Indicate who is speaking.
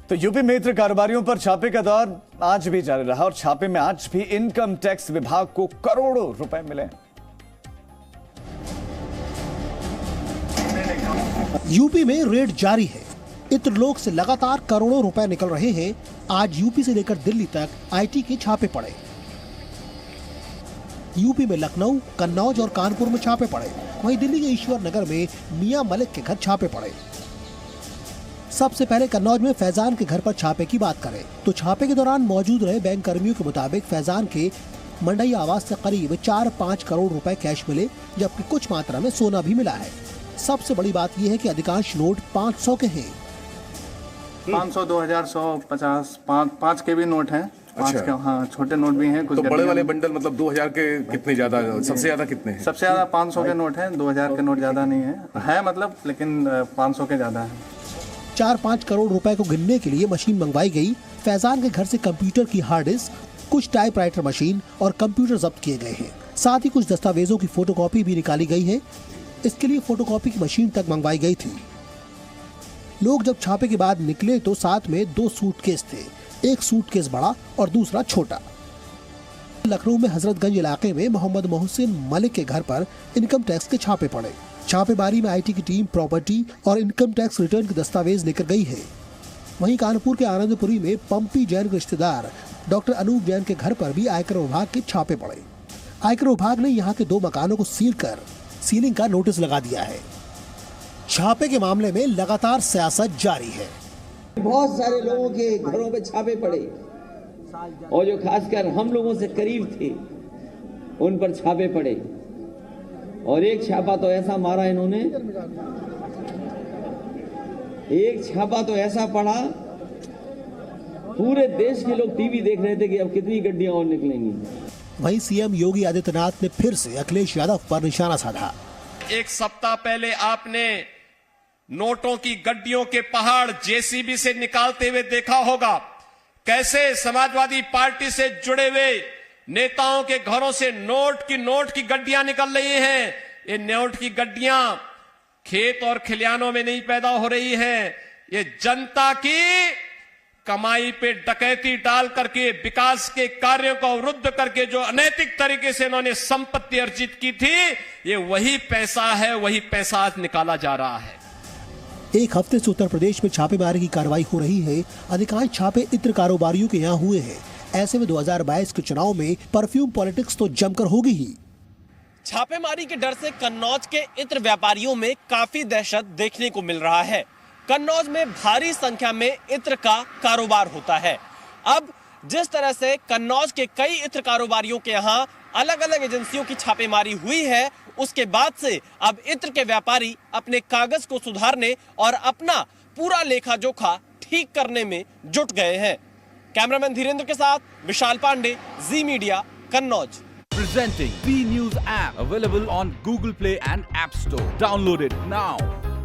Speaker 1: तो यूपी में इत्र कारोबारियों पर छापे का दौर आज भी जारी रहा और छापे में आज भी इनकम टैक्स विभाग को करोड़ों रुपए मिले।
Speaker 2: यूपी में रेड जारी है। इत्र लोक से लगातार करोड़ों रुपए निकल रहे हैं। आज यूपी से लेकर दिल्ली तक आईटी के छापे पड़े। यूपी में लखनऊ, कन्नौज और कानपुर में छापे पड़े। वहीं दिल्ली के ईश्वर नगर में मियां मलिक के घर छापे पड़े। सबसे पहले कन्नौज में फैजान के घर पर छापे की बात करें तो छापे के दौरान मौजूद रहे बैंक कर्मियों के मुताबिक फैजान के मंडई आवास से करीब 4-5 करोड़ रुपए कैश मिले, जबकि कुछ मात्रा में सोना भी मिला है। सबसे बड़ी बात यह है कि अधिकांश नोट 500 के हैं।
Speaker 3: 500, 2000, 100, 50, 5 के भी नोट हैं।
Speaker 4: अच्छा।
Speaker 3: के, हाँ, छोटे नोट भी हैं। कुछ
Speaker 4: तो बड़े वाले बंडल मतलब 2000 के कितने ज्यादा, सबसे ज्यादा कितने हैं?
Speaker 3: सबसे ज्यादा 500 के नोट हैं, 2000 के नोट ज्यादा नहीं है मतलब, लेकिन 500 के ज्यादा है।
Speaker 2: 4-5 करोड़ रुपए को गिनने के लिए मशीन मंगवाई गई। फैजान के घर से कंप्यूटर की हार्ड डिस्क, कुछ टाइपराइटर मशीन और कंप्यूटर जब्त किए गए हैं। साथ ही कुछ दस्तावेजों की फोटोकॉपी भी निकाली गई है। इसके लिए फोटोकॉपी की मशीन तक मंगवाई गई थी। लोग जब छापे के बाद निकले तो साथ में 2 सूटकेस थे, एक सूटकेस बड़ा और दूसरा छोटा। लखनऊ में हजरतगंज इलाके में मोहम्मद मोहसिन मलिक के घर पर इनकम टैक्स के छापे पड़े। छापेमारी में आईटी की टीम प्रॉपर्टी और इनकम टैक्स रिटर्न के दस्तावेज लेकर गई है। वहीं कानपुर के आनंदपुरी में पंपी जैन के रिश्तेदार डॉक्टर अनूप जैन के घर पर भी आयकर विभाग के छापे पड़े। आयकर विभाग ने यहाँ के 2 मकानों को सील कर सीलिंग का नोटिस लगा दिया है। छापे के मामले में लगातार सियासत जारी है।
Speaker 5: बहुत सारे लोगों के घरों पे छापे पड़े और जो खासकर हम लोगों से करीब थे उन पर छापे पड़े। और एक छापा तो ऐसा मारा इन्होंने, एक छापा तो ऐसा पड़ा, पूरे देश के लोग टीवी देख रहे थे कि अब कितनी गड्डियां और निकलेंगी।
Speaker 2: वहीं सीएम योगी आदित्यनाथ ने फिर से अखिलेश यादव पर निशाना साधा।
Speaker 6: एक सप्ताह पहले आपने नोटों की गड्डियों के पहाड़ जेसीबी से निकालते हुए देखा होगा। कैसे समाजवादी पार्टी से जुड़े हुए नेताओं के घरों से नोट की गड्डियां निकल रही हैं। ये नोट की गड्डियां खेत और खलिहानों में नहीं पैदा हो रही हैं, ये जनता की कमाई पे डकैती डाल करके विकास के कार्यों को अवरुद्ध करके जो अनैतिक तरीके से इन्होंने संपत्ति अर्जित की थी, ये वही पैसा है, वही पैसा आज निकाला जा रहा है।
Speaker 2: एक हफ्ते से उत्तर प्रदेश में छापेमारी की कार्रवाई हो रही है। अधिकांश छापे इत्र कारोबारियों के यहाँ हुए हैं। ऐसे में 2022 के चुनाव में परफ्यूम पॉलिटिक्स तो जमकर होगी ही।
Speaker 7: छापेमारी के डर से कन्नौज के इत्र व्यापारियों में काफी दहशत देखने को मिल रहा है। कन्नौज में भारी संख्या में इत्र का कारोबार होता है। अब जिस तरह से कन्नौज के कई इत्र कारोबारियों के यहाँ अलग अलग एजेंसियों की छापेमारी हुई है, उसके बाद से अब इत्र के व्यापारी अपने कागज को सुधारने और अपना पूरा लेखा जोखा ठीक करने में जुट गए हैं। कैमरामैन धीरेन्द्र के साथ Vishal Pandey, Zee media, Kannauj.
Speaker 8: Presenting B News app available on Google Play and App Store. Download it now.